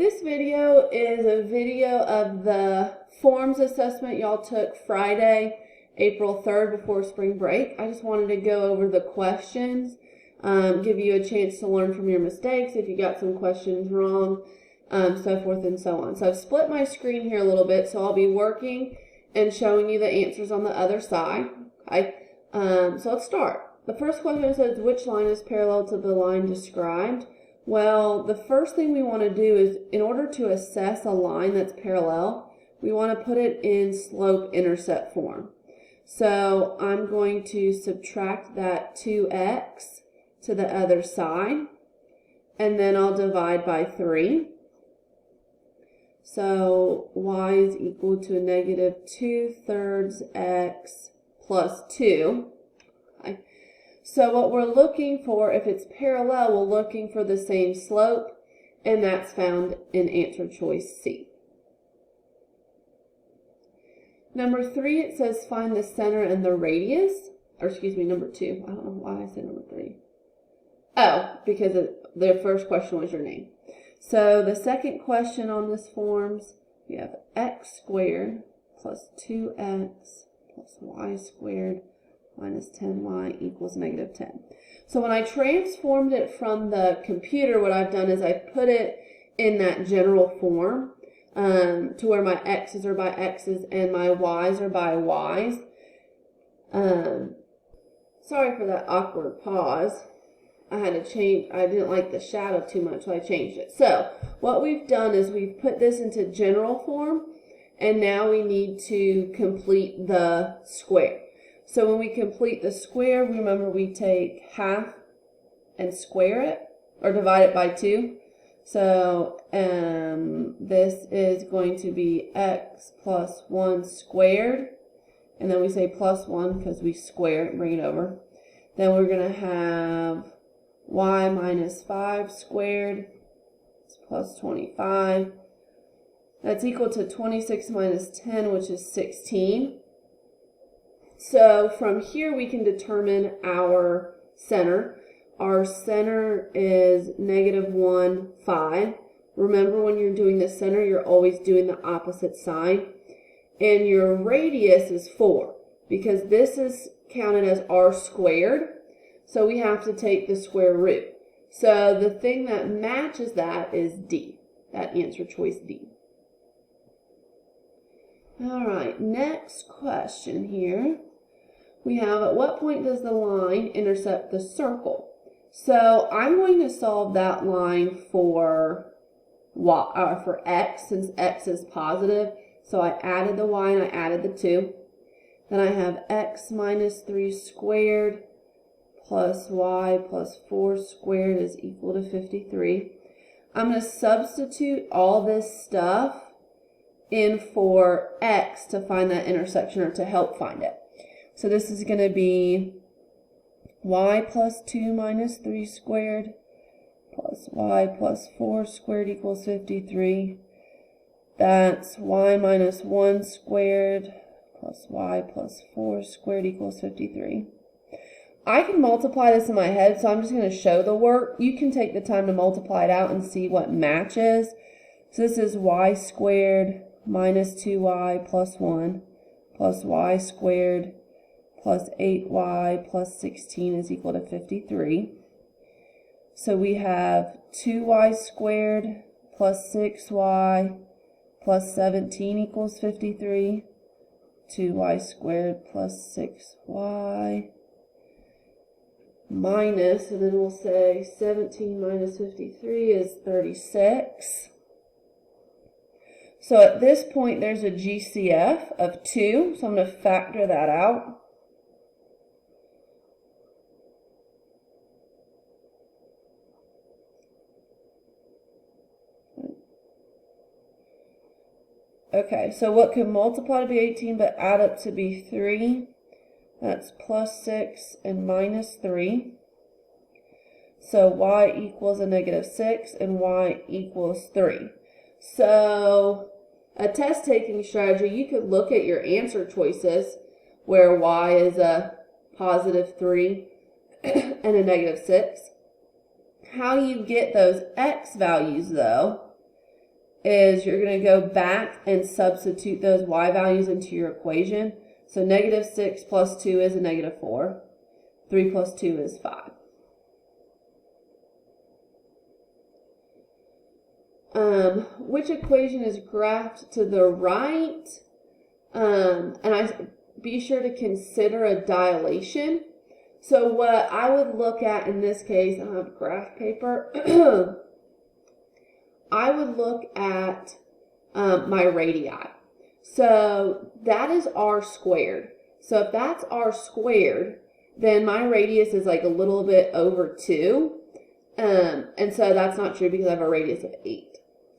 This video is a video of the forms assessment y'all took Friday, April 3rd before spring break. I just wanted to go over the questions, give you a chance to learn from your mistakes if you got some questions wrong, so forth and so on. So I've split my screen here a little bit, so I'll be working and showing you the answers on the other side. Okay? So let's start. The first question says, which line is parallel to the line described? Well, the first thing we want to do is, in order to assess a line that's parallel, we want to put it in slope-intercept form. So I'm going to subtract that 2x to the other side, and then I'll divide by 3. So y is equal to a negative 2/3 x plus 2. Okay. So what we're looking for, if it's parallel, we're looking for the same slope, and that's found in answer choice C. Number 3, it says find the center and the radius, or excuse me, number 2. I don't know why I said number 3. Oh, because the first question was your name. So the second question on this forms, we have x squared plus 2x plus y squared minus 10y equals negative 10. So when I transformed it from the computer, what I've done is I've put it in that general form to where my x's are by x's and my y's are by y's. Sorry for that awkward pause. I had to change, I didn't like the shadow too much, so I changed it. So what we've done is we've put this into general form, and now we need to complete the square. So when we complete the square, remember we take half and square it, or divide it by 2. So this is going to be x plus 1 squared, and then we say plus 1 because we square it and bring it over. Then we're going to have y minus 5 squared is plus 25. That's equal to 26 minus 10, which is 16. So from here we can determine our center. Our center is negative 1, 5. Remember, when you're doing the center, you're always doing the opposite side. And your radius is 4, because this is counted as r squared. So we have to take the square root. So the thing that matches that is D. That answer choice D. All right, next question here. We have, at what point does the line intercept the circle? So I'm going to solve that line for x, since x is positive. So I added the y and I added the 2. Then I have x minus 3 squared plus y plus 4 squared is equal to 53. I'm going to substitute all this stuff in for x to find that intersection, or to help find it. So this is going to be y plus 2 minus 3 squared plus y plus 4 squared equals 53. That's y minus 1 squared plus y plus 4 squared equals 53. I can multiply this in my head, so I'm just going to show the work. You can take the time to multiply it out and see what matches. So this is y squared minus 2y plus 1 plus y squared plus 8y plus 16 is equal to 53. So we have 2y squared plus 6y plus 17 equals 53. 2y squared plus 6y minus, and then we'll say 17 minus 53 is 36. So at this point there's a GCF of 2, so I'm going to factor that out. Okay, so what could multiply to be 18 but add up to be 3? That's plus 6 and minus 3. So y equals a negative 6 and y equals 3. So a test-taking strategy, you could look at your answer choices where y is a positive 3 and a negative 6. How you get those x values, though, is you're going to go back and substitute those y values into your equation. So negative 6 plus 2 is a negative 4. 3 plus 2 is 5. Which equation is graphed to the right? And be sure to consider a dilation. So what I would look at in this case, I have graph paper. I would look at my radii. So that is r squared. So if that's r squared, then my radius is like a little bit over 2. And so that's not true because I have a radius of 8.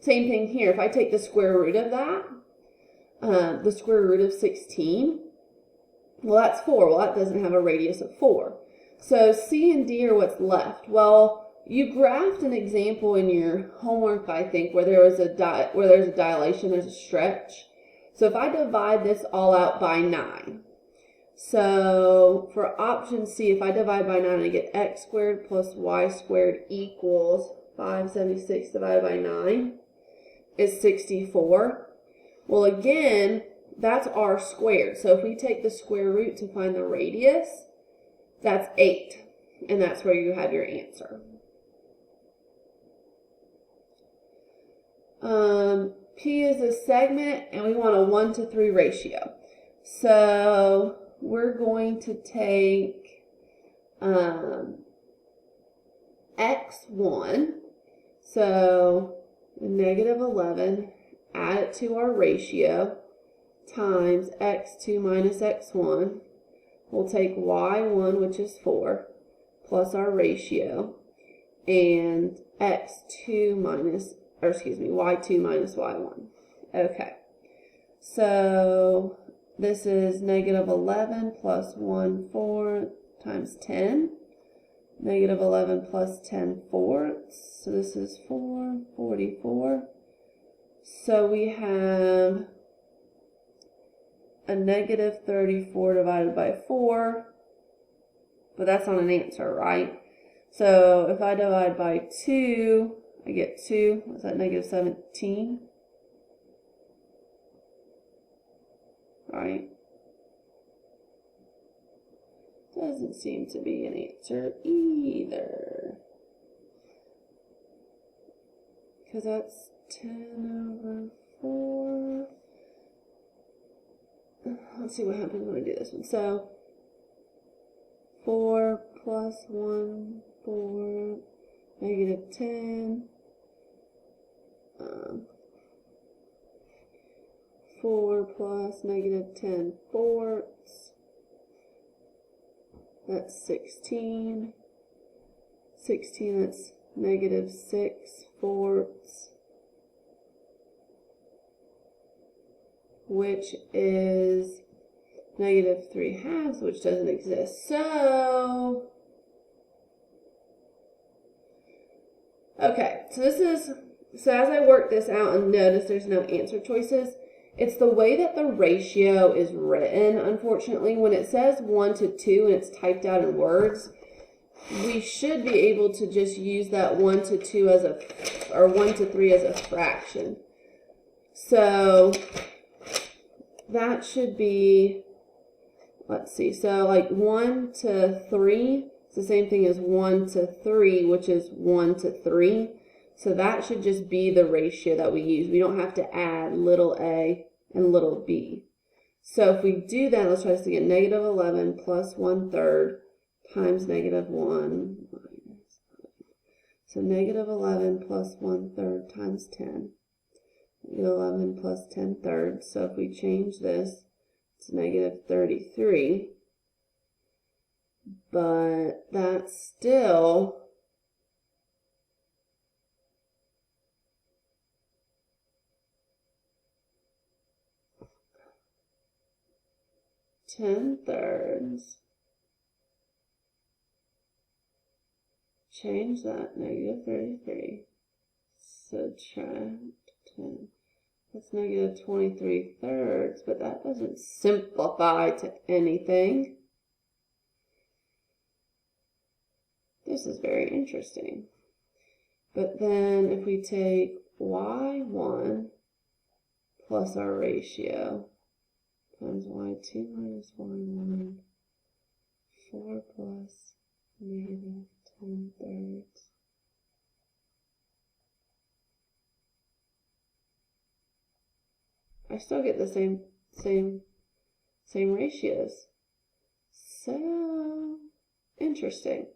Same thing here. If I take the square root of that, the square root of 16, well, that's 4. Well, that doesn't have a radius of 4. So C and D are what's left. Well, you graphed an example in your homework, I think, where there's a dilation, there's a stretch. So if I divide this all out by 9, so for option C, if I divide by 9, I get x squared plus y squared equals 576 divided by 9 is 64. Well, again, that's r squared. So if we take the square root to find the radius, that's 8. And that's where you have your answer. P is a segment, and we want a 1:3 ratio. So we're going to take x1, so negative 11, add it to our ratio, times x2 minus x1. We'll take y1, which is 4, plus our ratio, and y2 minus y1. Okay, so this is negative 11 plus 1/4 times 10. Negative 11 plus 10/4. So this is 44. So we have a negative 34 divided by 4. But that's not an answer, right? So if I divide by 2, I get 2. What's that, negative 17? Right? Doesn't seem to be an answer either. Because that's 10 over 4. Let's see what happens when I do this one. So 4 plus 1, 4, negative 10. 4 plus negative 10/4. That's 16. 16, that's negative 6/4, which is negative 3/2, which doesn't exist. So, okay, so as I work this out and notice there's no answer choices, it's the way that the ratio is written. Unfortunately, when it says 1:2 and it's typed out in words, we should be able to just use that 1:2 or 1:3 as a fraction. So that should be, let's see, so like 1:3 is the same thing as 1:3, which is 1:3. So that should just be the ratio that we use. We don't have to add little a and little b. So if we do that, let's try this again. Negative 11 plus 1/3 times negative 1 minus 5. So negative 11 plus 1/3 times 10. Negative 11 plus 10/3. So if we change this, it's negative 33. But that's still 10/3. Change that, negative 33. Subtract 10. That's negative 23/3, but that doesn't simplify to anything. This is very interesting. But then if we take y1 plus our ratio times y2 minus y1, 4 plus negative 10/3. I still get the same ratios. So interesting.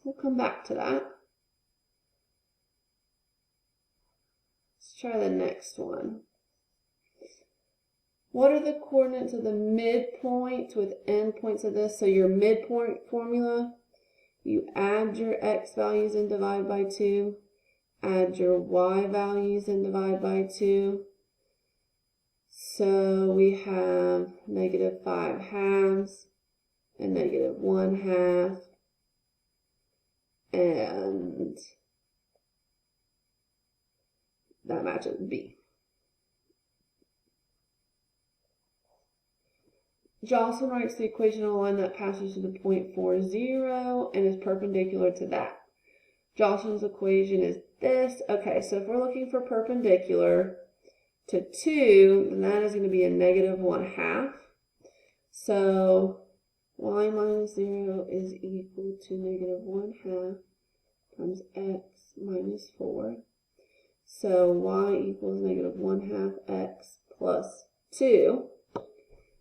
We'll come back to that. Let's try the next one. What are the coordinates of the midpoints with endpoints of this? So your midpoint formula, you add your x values and divide by 2, add your y values and divide by 2. So we have negative 5/2 and negative 1/2. And that matches B. Jocelyn writes the equation of a line that passes through the point 4, 0 and is perpendicular to that. Jocelyn's equation is this. Okay, so if we're looking for perpendicular to 2, then that is going to be a negative 1/2. So y minus 0 is equal to negative 1/2 times x minus 4. So y equals negative 1/2 x plus 2.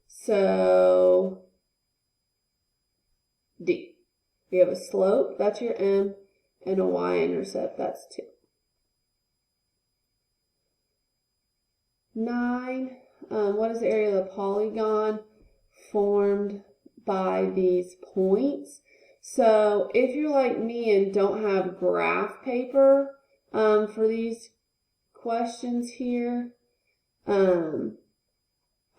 So D. We have a slope, that's your m, and a y-intercept, that's 2. 9. What is the area of the polygon formed by these points? So if you're like me and don't have graph paper for these questions here,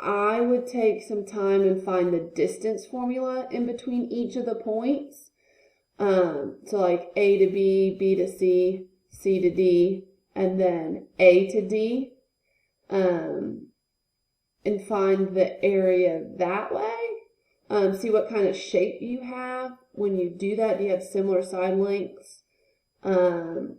I would take some time and find the distance formula in between each of the points. So like A to B, B to C, C to D, and then A to D, and find the area that way. See what kind of shape you have when you do that. Do you have similar side lengths? And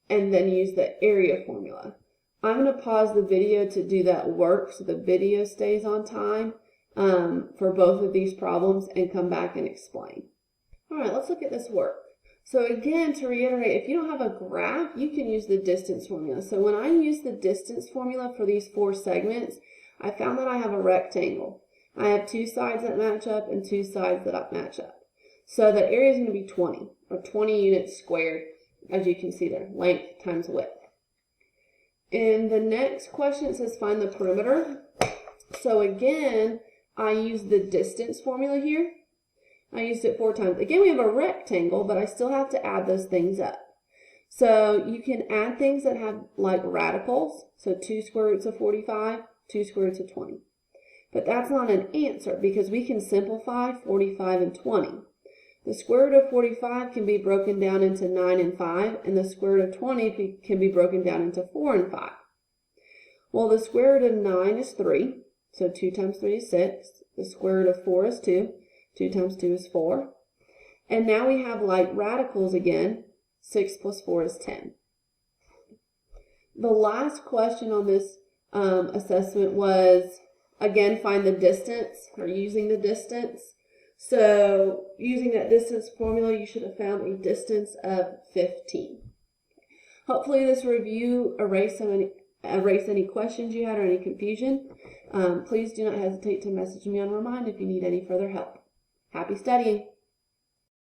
then use the area formula. I'm going to pause the video to do that work so the video stays on time for both of these problems and come back and explain. All right, let's look at this work. So again, to reiterate, if you don't have a graph, you can use the distance formula. So when I use the distance formula for these 4 segments, I found that I have a rectangle. I have 2 sides that match up and 2 sides that match up. So the area is going to be 20, or 20 units squared, as you can see there, length times width. In the next question, it says find the perimeter. So again, I use the distance formula here. I used it 4 times. Again, we have a rectangle, but I still have to add those things up. So you can add things that have like radicals. So 2 square roots of 45, 2 square roots of 20. But that's not an answer because we can simplify 45 and 20. The square root of 45 can be broken down into 9 and 5, and the square root of 20 can be broken down into 4 and 5. Well, the square root of 9 is 3, so 2 times 3 is 6. The square root of 4 is 2. 2 times 2 is 4. And now we have like radicals again. 6 plus 4 is 10. The last question on this assessment was, again, find the distance, or using the distance. So using that distance formula, you should have found a distance of 15. Hopefully this review erased any questions you had or any confusion. Please do not hesitate to message me on Remind if you need any further help. Happy studying!